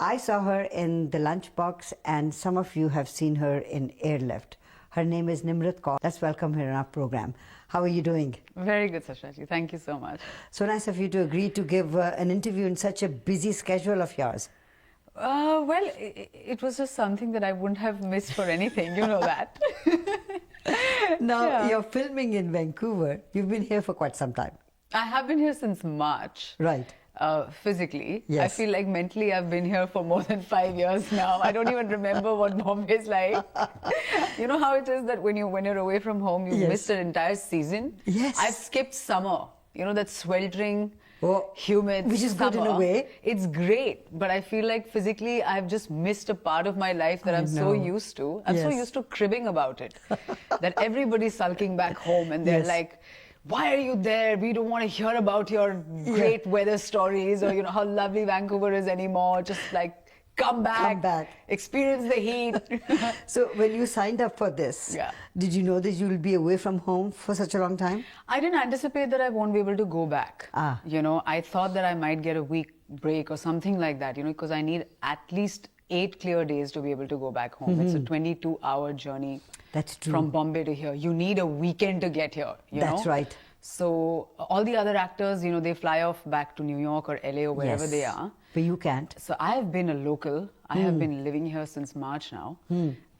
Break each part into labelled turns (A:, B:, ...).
A: I saw her in The Lunchbox, and some of you have seen her in Airlift. Her name is Nimrat Kaur. Let's welcome her in our program. How are you doing?
B: Very good, Sashaji. Thank you so much.
A: So nice of you to agree to give an interview in such a busy schedule of yours.
B: Well, it was just something that I wouldn't have missed for anything. You know that.
A: Now, you're filming in Vancouver. You've been here for quite some time.
B: I have been here since March.
A: Right.
B: Physically.
A: Yes.
B: I feel like mentally I've been here for more than 5 years now. I don't even remember what Bombay is like. You know how it is that when you're away from home, you missed an entire season?
A: Yes.
B: I've skipped summer. You know, that sweltering, humid
A: which is
B: summer.
A: good in a way.
B: It's great, but I feel like physically I've just missed a part of my life that I'm so used to. I'm so used to cribbing about it. That everybody's sulking back home and they're like, why are you there? We don't want to hear about your great weather stories or, you know, how lovely Vancouver is anymore. Just like, come back. Experience the heat.
A: So when you signed up for this, did you know that you will be away from home for such a long time?
B: I didn't anticipate that I won't be able to go back. You know, I thought that I might get a week break or something like that, you know, because I need at least 8 clear days to be able to go back home. It's a 22-hour journey.
A: That's true.
B: From Bombay to here. You need a weekend to get here, you know?
A: That's right.
B: So all the other actors, you know, they fly off back to New York or LA or wherever they are.
A: But you can't.
B: So I have been a local. I have been living here since March now.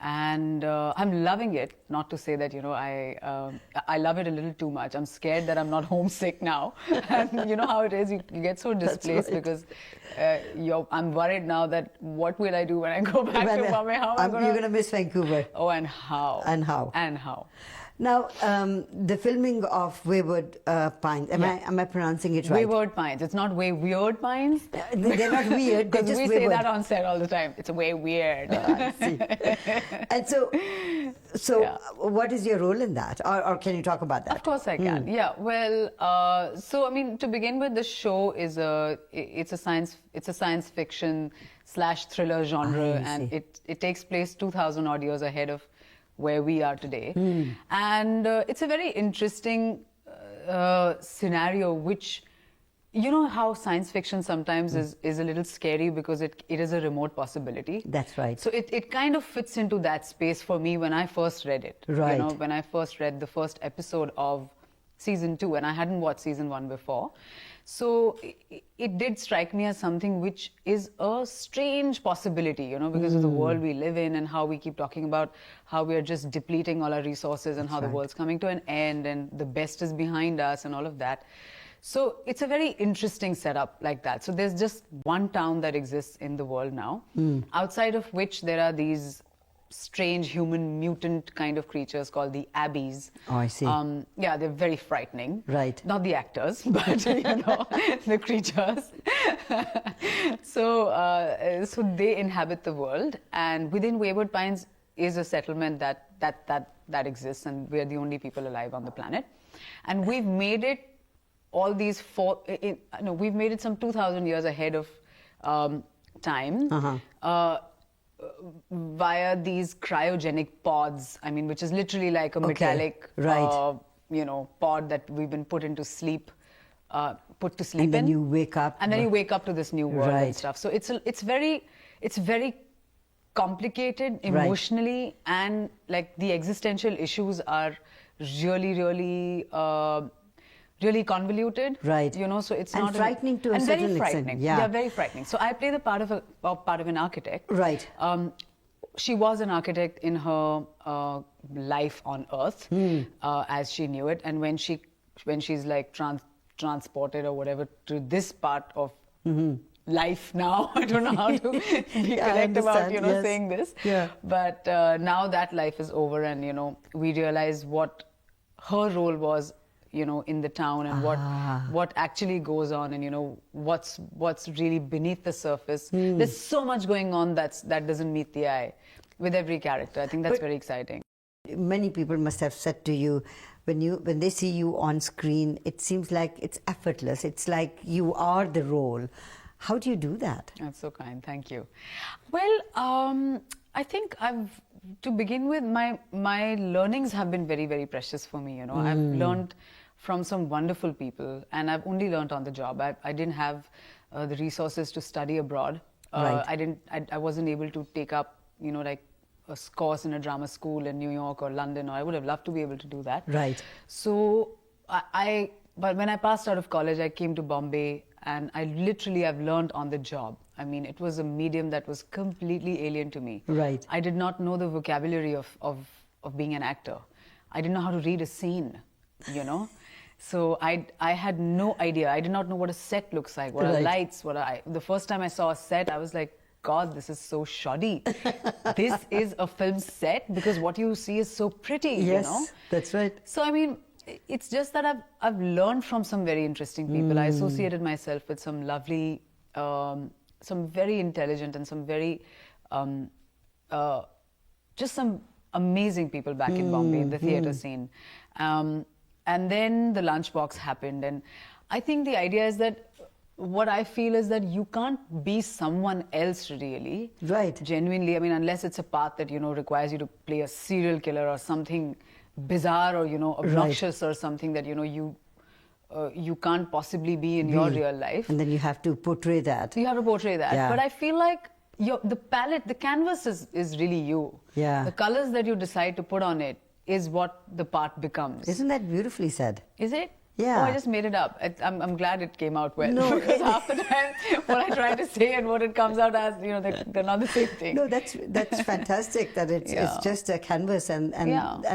B: And I'm loving it. Not to say that, you know, I love it a little too much. I'm scared that I'm not homesick now. And you know how it is, you get so displaced because I'm worried now that what will I do when I go back to Bombay?
A: You're going to miss Vancouver.
B: Oh, and how?
A: And how?
B: And how?
A: Now, the filming of Wayward Pines, am I pronouncing it right?
B: Wayward Pines. It's not Weird Pines.
A: They're not weird. They're
B: Because
A: just
B: we say
A: Wayward.
B: that on set all the time. It's way weird.
A: I see. And so what is your role in that? Or can you talk about that?
B: Of course I can. Yeah. Well, so I mean, to begin with, the show is a science fiction / thriller genre, and it takes place 2,000 odd years ahead of where we are today. And it's a very interesting scenario, which, you know how science fiction sometimes is a little scary because it is a remote possibility.
A: That's right.
B: So it kind of fits into that space for me when I first read it.
A: Right.
B: You know, when I first read the first episode of season 2, and I hadn't watched season 1 before. So it did strike me as something which is a strange possibility, you know, because of the world we live in and how we keep talking about how we are just depleting all our resources and how the world's coming to an end and the best is behind us and all of that. So it's a very interesting setup like that. So there's just one town that exists in the world now, outside of which there are these strange human mutant kind of creatures called the Abbeys.
A: Oh, I see.
B: Yeah, they're very frightening.
A: Right.
B: Not the actors, but you know, the creatures. So they inhabit the world, and within Wayward Pines is a settlement that exists, and we're the only people alive on the planet. And we've made it all these we've made it some 2,000 years ahead of time. Via these cryogenic pods, I mean, which is literally like a metallic, you know, pod that we've been put to sleep in.
A: And then you wake up.
B: And then you wake up to this new world and stuff. So it's very complicated emotionally, and like the existential issues are really convoluted,
A: right?
B: You know, so it's
A: and
B: not
A: frightening to a certain extent.
B: Yeah, very frightening. So I play the part of an architect.
A: Right.
B: She was an architect in her life on Earth, as she knew it, and when she's like transported or whatever to this part of life now, I don't know how to be correct about saying this. Yeah. But now that life is over, and you know, we realize what her role was, you know, in the town, and what actually goes on, and you know, what's really beneath the surface. There's so much going on that doesn't meet the eye with every character. I think that's very exciting.
A: Many people must have said to you, when they see you on screen, it seems like it's effortless. It's like you are the role. How do you do that?
B: That's so kind. Thank you. Well, I think to begin with, my learnings have been very, very precious for me. You know, I've learned from some wonderful people, and I've only learned on the job. I didn't have the resources to study abroad.
A: Right.
B: I wasn't able to take up, like a course in a drama school in New York or London, or I would have loved to be able to do that.
A: Right.
B: So but when I passed out of college, I came to Bombay, and I've learned on the job. I mean, it was a medium that was completely alien to me.
A: Right.
B: I did not know the vocabulary of being an actor. I didn't know how to read a scene, So I had no idea. I did not know what a set looks like, what are
A: Right.
B: lights, the first time I saw a set, I was like, God, this is so shoddy. This is a film set, because what you see is so pretty,
A: Yes, that's right.
B: So, I mean, it's just that I've learned from some very interesting people. I associated myself with some lovely, some very intelligent and some very, just some amazing people back in Bombay, in the theatre scene. And then the lunchbox happened. And I think the idea is that what I feel is that you can't be someone else really.
A: Right.
B: Genuinely. I mean, unless it's a path that, requires you to play a serial killer or something bizarre or, obnoxious or something that, you can't possibly be in your real life.
A: And then you have to portray that.
B: You have to portray that.
A: Yeah.
B: But I feel like the palette, the canvas is really you.
A: Yeah.
B: The colors that you decide to put on it is what the part becomes.
A: Isn't that beautifully said?
B: Is it?
A: Yeah.
B: Oh, I just made it up. I'm glad it came out well.
A: No.
B: Because half the time, what I try to say and what it comes out as, they're not the same thing.
A: No, that's fantastic that it's just a canvas and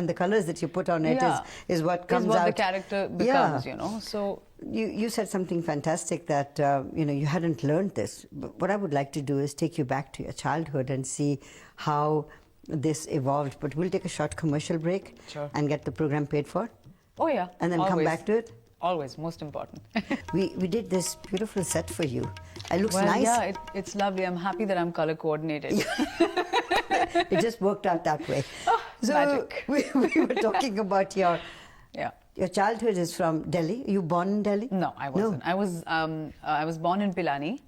A: the colors that you put on it is what comes out.
B: Is what the character becomes, So
A: you said something fantastic that you hadn't learned this. But what I would like to do is take you back to your childhood and see how this evolved. But we'll take a short commercial break and get the program paid for.
B: Oh yeah.
A: And then come back to it?
B: Always, most important.
A: we did this beautiful set for you. It looks
B: well,
A: nice.
B: Yeah, it's lovely. I'm happy that I'm color coordinated.
A: It just worked out that way.
B: Oh,
A: so
B: magic.
A: We were talking about your childhood is from Delhi. You born in Delhi?
B: No, I wasn't. No. I was born in Pilani.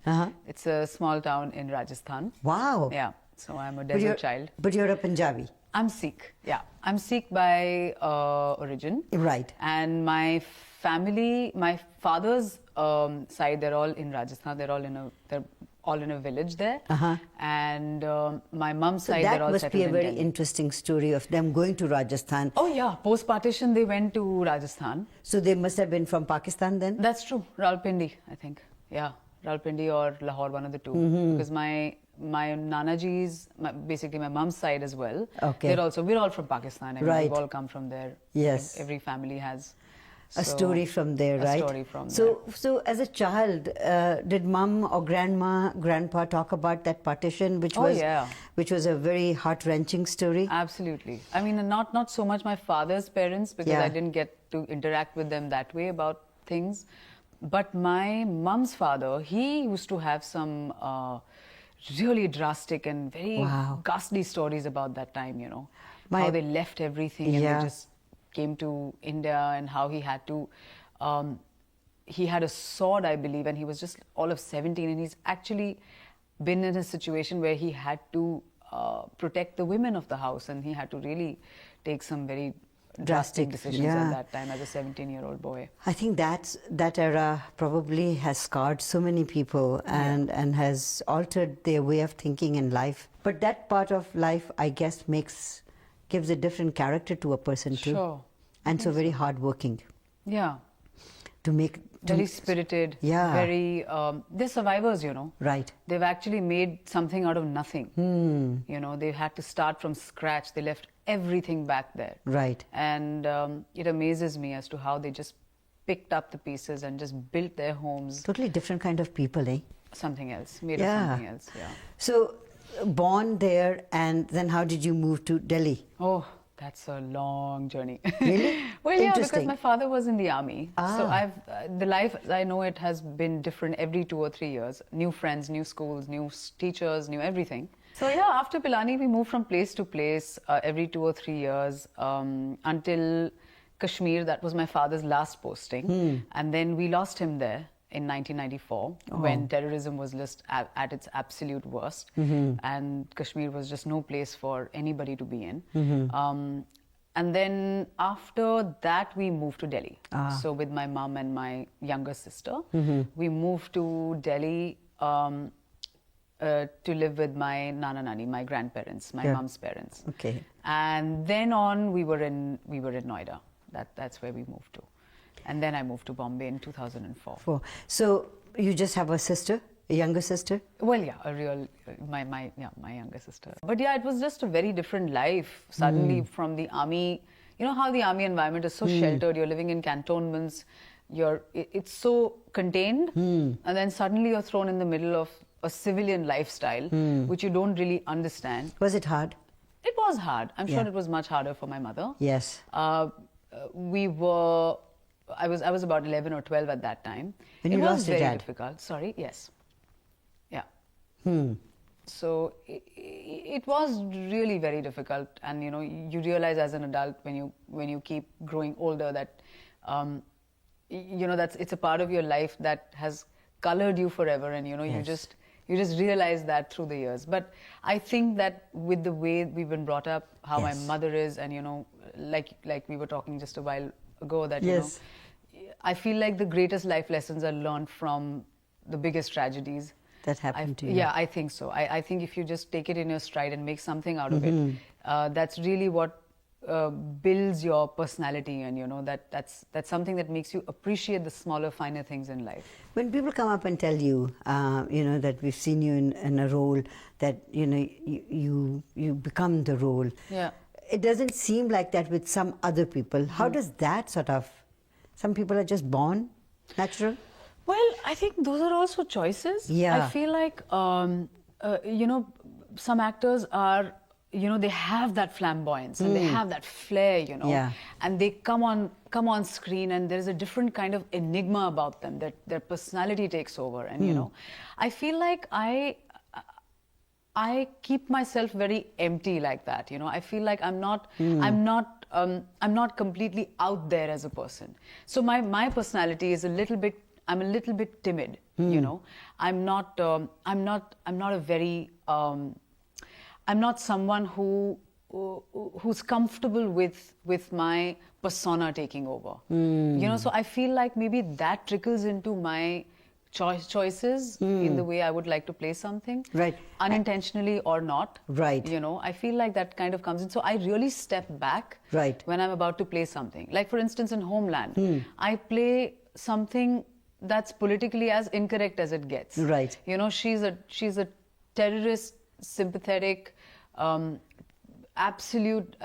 B: It's a small town in Rajasthan.
A: Wow.
B: Yeah. So I'm a desert child.
A: But you're a Punjabi.
B: I'm Sikh, yeah. I'm Sikh by origin.
A: Right.
B: And my family, my father's side, they're all in Rajasthan. They're all in a village there. And my mom's side, they're all settled in
A: That must be a very
B: Delhi.
A: interesting story of them going to Rajasthan.
B: Oh yeah, post-partition they went to Rajasthan.
A: So they must have been from Pakistan then?
B: That's true. Rawalpindi, I think. Yeah, Rawalpindi or Lahore, one of the two. Because my Nanaji's, basically my mom's side as well.
A: Okay.
B: We're all from Pakistan. I mean,
A: Right.
B: we've all come from there.
A: Yes.
B: Every family has
A: A story from there, right?
B: A story from there.
A: So as a child, did mum or grandpa talk about that partition, which was a very heart-wrenching story?
B: Absolutely. I mean, not so much my father's parents, because I didn't get to interact with them that way about things. But my mum's father, he used to have some really drastic and very ghastly stories about that time, how they left everything and they just came to India, and how he had to, he had a sword, I believe, and he was just all of 17, and he's actually been in a situation where he had to protect the women of the house, and he had to really take some very drastic decisions at that time as a 17-year-old boy.
A: I think that era probably has scarred so many people and has altered their way of thinking in life. But that part of life, I guess, gives a different character to a person too.
B: Sure.
A: And so very hardworking.
B: Yeah.
A: Very
B: spirited.
A: Yeah.
B: Very, they're survivors,
A: Right.
B: They've actually made something out of nothing. They had to start from scratch. They left everything back there.
A: Right.
B: And it amazes me as to how they just picked up the pieces and just built their homes.
A: Totally different kind of people, eh?
B: Something else, made of something else, yeah.
A: So, born there, and then how did you move to Delhi?
B: Oh, that's a long journey.
A: Really?
B: Well, yeah, because my father was in the army. So the life, I know it has been different every 2 or 3 years. New friends, new schools, new teachers, new everything. So yeah, after Pilani, we moved from place to place every 2 or 3 years until Kashmir. That was my father's last posting. And then we lost him there in 1994 when terrorism was just at its absolute worst. And Kashmir was just no place for anybody to be in. And then after that, we moved to Delhi. So with my mum and my younger sister, we moved to Delhi to live with my nana nani, my grandparents, my
A: Yeah.
B: mom's parents.
A: Okay.
B: And then on, we were in Noida. That's where we moved to. And then I moved to Bombay in 2004.
A: So you just have a sister, a younger sister?
B: Well, yeah, my younger sister. But yeah, it was just a very different life. Suddenly from the army, you know how the army environment is so sheltered. You're living in cantonments. It's so contained, and then suddenly you're thrown in the middle of a civilian lifestyle, which you don't really understand.
A: Was it hard?
B: It was hard. I'm sure
A: Yeah.
B: it was much harder for my mother.
A: Yes.
B: I was about 11 or 12 at that time.
A: When
B: it
A: you
B: was
A: lost your
B: very
A: dad?
B: difficult. Sorry, yes. Yeah.
A: Hmm.
B: So it was really very difficult, and you know, you realize as an adult when you keep growing older that you know, it's a part of your life that has colored you forever, and you know, you just realize that through the years. But I think that with the way we've been brought up, how my mother is, and you know, like we were talking just a while ago, that you know, I feel like the greatest life lessons are learned from the biggest tragedies
A: that happened to you.
B: Yeah, I think so. I think if you just take it in your stride and make something out of it, that's really what builds your personality, and you know, that's something that makes you appreciate the smaller, finer things in life.
A: When people come up and tell you, you know, that we've seen you in a role, that you know you become the role.
B: Yeah.
A: It doesn't seem like that with some other people. How does that sort of? Some people are just born natural.
B: Well, I think those are also choices.
A: Yeah.
B: I feel like you know, some actors are, you know, they have that flamboyance and they have that flair, you know, and they come on screen and there's a different kind of enigma about them, that their personality takes over, and you know, I feel like I keep myself very empty like that, you know. I feel like I'm not completely out there as a person. So my personality is I'm a little bit timid, you know. I'm not a very I'm not someone who's comfortable with my persona taking over. You know, so I feel like maybe that trickles into my choices in the way I would like to play something.
A: Right.
B: Unintentionally or not.
A: Right.
B: You know, I feel like that kind of comes in. So I really step back when I'm about to play something. Like, for instance, in Homeland, I play something that's politically as incorrect as it gets.
A: Right.
B: You know, she's a terrorist, sympathetic, an absolute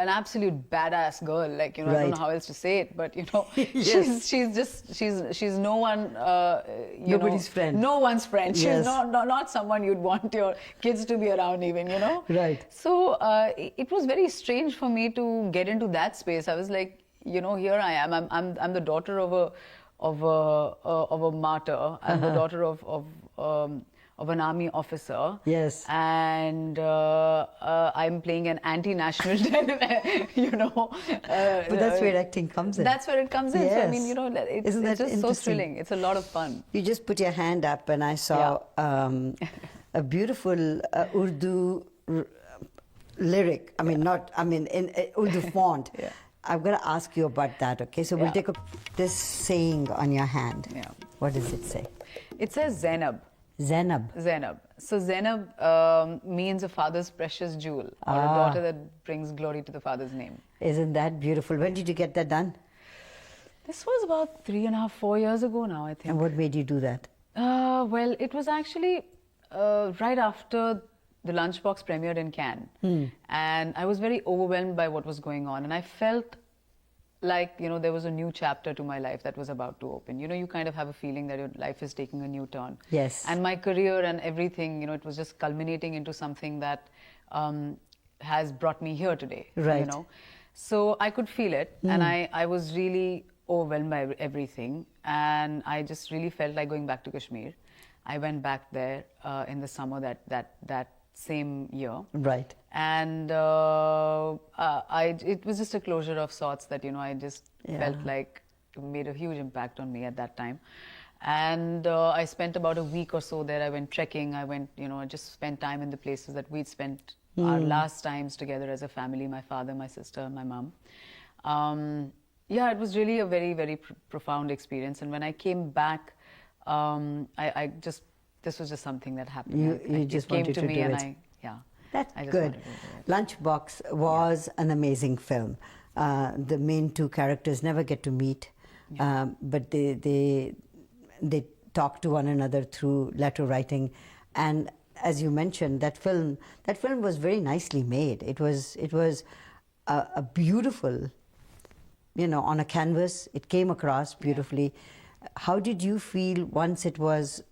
B: badass girl. Like, you know, I don't know how else to say it, but you know, she's no one.
A: Nobody's friend.
B: No one's friend. She's not someone you'd want your kids to be around, even. You know.
A: Right.
B: So it was very strange for me to get into that space. I was like, you know, here I am. I'm the daughter of a martyr. I'm the daughter of an army officer.
A: Yes.
B: And I'm playing an anti-national, you know.
A: But that's where acting comes in.
B: That's where it comes in.
A: Yes.
B: So, I mean, you know, it's just so thrilling. It's a lot of fun.
A: You just put your hand up and I saw a beautiful Urdu lyric. I mean, in Urdu font. I'm going to ask you about that, okay? So we'll take this saying on your hand.
B: Yeah.
A: What does it say?
B: It says Zainab.
A: Zainab.
B: Zainab. So Zainab means a father's precious jewel, or a daughter that brings glory to the father's name.
A: Isn't that beautiful? When did you get that done?
B: This was about 3.5, 4 years ago now, I think.
A: And what made you do that?
B: Well, it was actually right after the Lunchbox premiered in Cannes. And I was very overwhelmed by what was going on. And I felt like, you know, there was a new chapter to my life that was about to open. You know, you kind of have a feeling that your life is taking a new turn.
A: Yes.
B: And my career and everything, you know, it was just culminating into something that has brought me here today.
A: Right.
B: You know, so I could feel it, and I was really overwhelmed by everything, and I just really felt like going back to Kashmir. I went back there in the summer that same year.
A: Right.
B: And it was just a closure of sorts that, you know, I just felt like it made a huge impact on me at that time. And I spent about a week or so there. I went trekking. I went, you know, I just spent time in the places that we'd spent our last times together as a family, my father, my sister, and my mom. Yeah, it was really a very, very profound experience. And when I came back, I just this was just something that happened.
A: You just
B: it came
A: wanted
B: to
A: to
B: me
A: do
B: and
A: it.
B: yeah.
A: That's
B: I just
A: good.
B: wanted to do it.
A: Lunchbox was an amazing film. The main two characters never get to meet, but they talk to one another through letter writing, and as you mentioned, that film was very nicely made. It was a beautiful, on a canvas. It came across beautifully. How did you feel once it was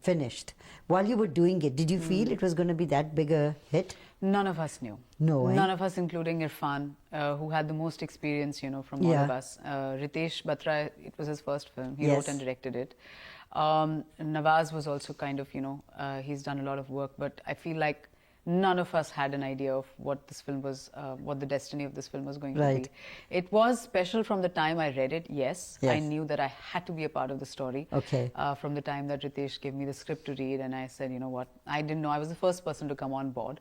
A: finished? While you were doing it, did you feel it was going to be that big a hit?
B: None of us knew.
A: No,
B: None of us, including Irfan, who had the most experience, from all of us. Ritesh Batra, it was his first film. He wrote and directed it. Nawaz was also kind of, he's done a lot of work, but I feel like none of us had an idea of what this film was, what the destiny of this film was going to be. It was special from the time I read it, yes. I knew that I had to be a part of the story.
A: Okay.
B: From the time that Ritesh gave me the script to read, and I said, you know what, I didn't know, I was the first person to come on board.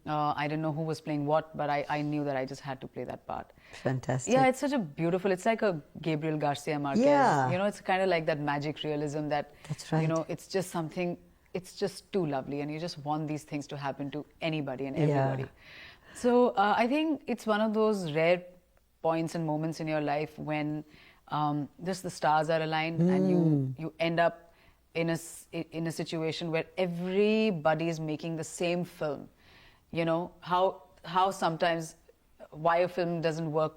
B: I didn't know who was playing what, but I knew that I just had to play that part.
A: Fantastic.
B: Yeah, it's such a beautiful, it's like a Gabriel Garcia Marquez.
A: Yeah.
B: It's kind of like that magic realism that,
A: that's right.
B: It's just something, it's just too lovely, and you just want these things to happen to anybody and everybody. So I think it's one of those rare points and moments in your life when just the stars are aligned and you end up in a situation where everybody is making the same film. How sometimes why a film doesn't work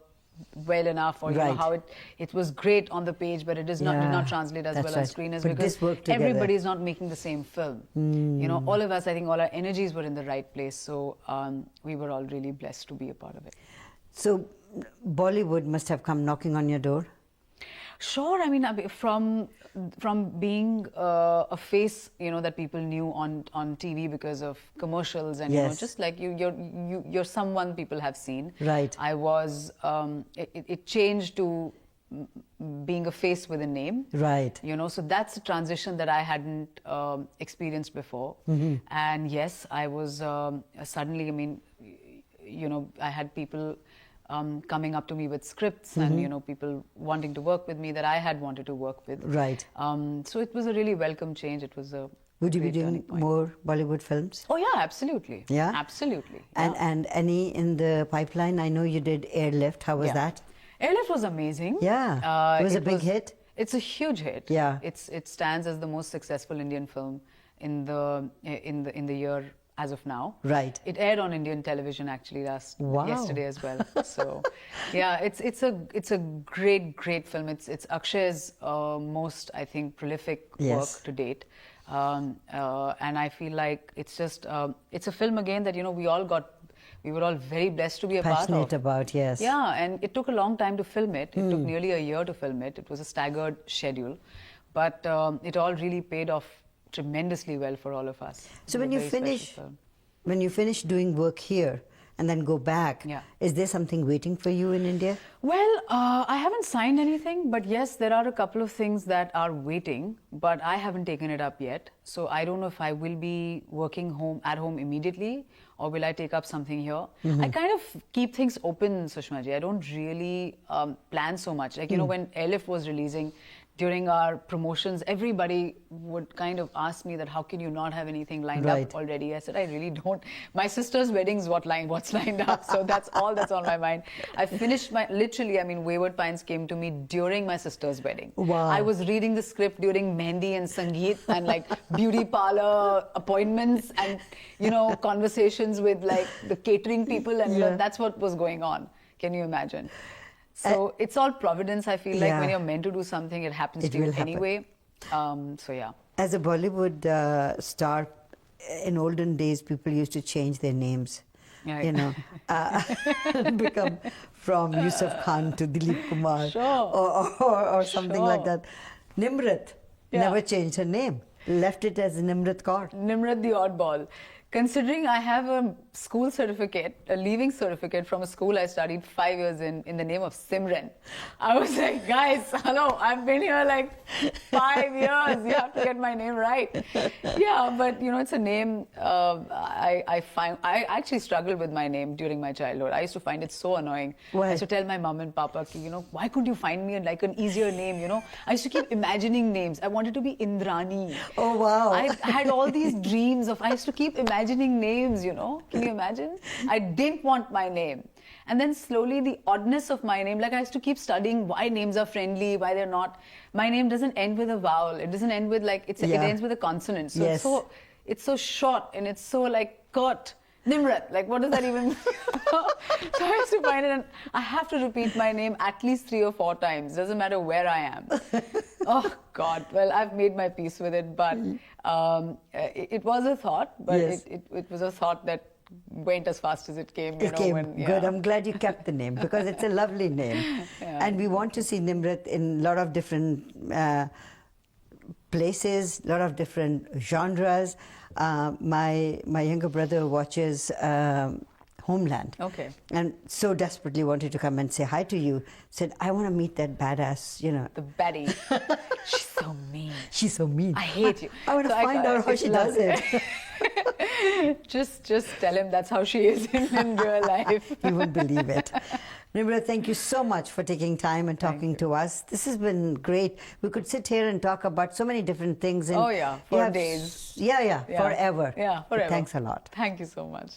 B: well enough, or how it was great on the page, but it did not translate as well on screen, is because everybody is not making the same film. All of us, I think all our energies were in the right place, so we were all really blessed to be a part of it.
A: So Bollywood must have come knocking on your door?
B: Sure. I mean, from being a face, that people knew on TV because of commercials, and just like you're someone people have seen.
A: Right.
B: I was. It changed to being a face with a name.
A: Right.
B: So that's a transition that I hadn't experienced before. And yes, I was suddenly. I mean, I had people coming up to me with scripts and people wanting to work with me that I had wanted to work with.
A: Right.
B: So it was a really welcome change. It was a
A: Would you be doing more Bollywood films?
B: Oh yeah, absolutely.
A: Yeah?
B: Absolutely.
A: And any in the pipeline? I know you did Airlift. How was that?
B: Airlift was amazing.
A: Yeah. It was a big hit.
B: It's a huge hit.
A: Yeah.
B: It stands as the most successful Indian film in the year as of now.
A: Right.
B: It aired on Indian television actually yesterday as well. So, yeah, it's a great film. It's Akshay's most, I think, prolific work to date. And I feel like it's just it's a film again that we were all very blessed to be a part of.
A: Passionate about, yes.
B: Yeah, and it took a long time to film it. It took nearly a year to film it. It was a staggered schedule, but it all really paid off tremendously well for all of us.
A: So when you finish doing work here and then go back, is there something waiting for you in India?
B: Well, I haven't signed anything, but yes, there are a couple of things that are waiting, but I haven't taken it up yet. So I don't know if I will be working at home immediately, or will I take up something here. I kind of keep things open, Sushma ji. I don't really plan so much. Like, when Airlift was releasing, during our promotions, everybody would kind of ask me that how can you not have anything lined up already? I said, I really don't. My sister's wedding's what's lined up. So that's all that's on my mind. I finished Wayward Pines came to me during my sister's wedding.
A: Wow.
B: I was reading the script during Mehndi and Sangeet and like beauty parlor appointments and, conversations with like the catering people, and that's what was going on. Can you imagine? So it's all providence, I feel like. When you're meant to do something, it happens to you anyway. So yeah.
A: As a Bollywood star, in olden days, people used to change their names. Become from Yusuf Khan to Dilip Kumar or something like that. Nimrat never changed her name. Left it as Nimrat Kaur.
B: Nimrat the oddball. Considering I have a school certificate, a leaving certificate from a school I studied 5 years in the name of Simran. I was like, guys, hello, I've been here like 5 years. You have to get my name right. Yeah, but you know, it's a name I actually struggled with my name during my childhood. I used to find it so annoying.
A: Why?
B: I used to tell my mom and papa, you know, why couldn't you find me like an easier name, you know? I used to keep imagining names. I wanted to be Indrani.
A: Oh, wow.
B: I had all these dreams I used to keep imagining names, you know. Can you imagine? I didn't want my name. And then slowly the oddness of my name, like I used to keep studying why names are friendly, why they're not. My name doesn't end with a vowel. It doesn't end with like, it ends with a consonant. So
A: Yes.
B: it's so short and it's so like curt. Nimrat, like what does that even mean? So I used to find it, and I have to repeat my name at least 3 or 4 times. Doesn't matter where I am. Oh God! Well, I've made my peace with it, but it was a thought, but
A: Yes.
B: it was a thought that went as fast as it came.
A: It came good. I'm glad you kept the name because it's a lovely name, and we want to see Nimrat in a lot of different places, a lot of different genres. My younger brother watches Homeland.
B: Okay.
A: And so desperately wanted to come and say hi to you. Said, I want to meet that badass, you know.
B: The Betty. She's so mean.
A: She's so mean.
B: I hate you.
A: I want to find out how she does it.
B: Just tell him that's how she is in real life.
A: He wouldn't believe it. Nimrat, thank you so much for taking time and talking to us. This has been great. We could sit here and talk about so many different things. And
B: for days.
A: Yeah, forever.
B: Yeah, forever.
A: Thanks a lot.
B: Thank you so much.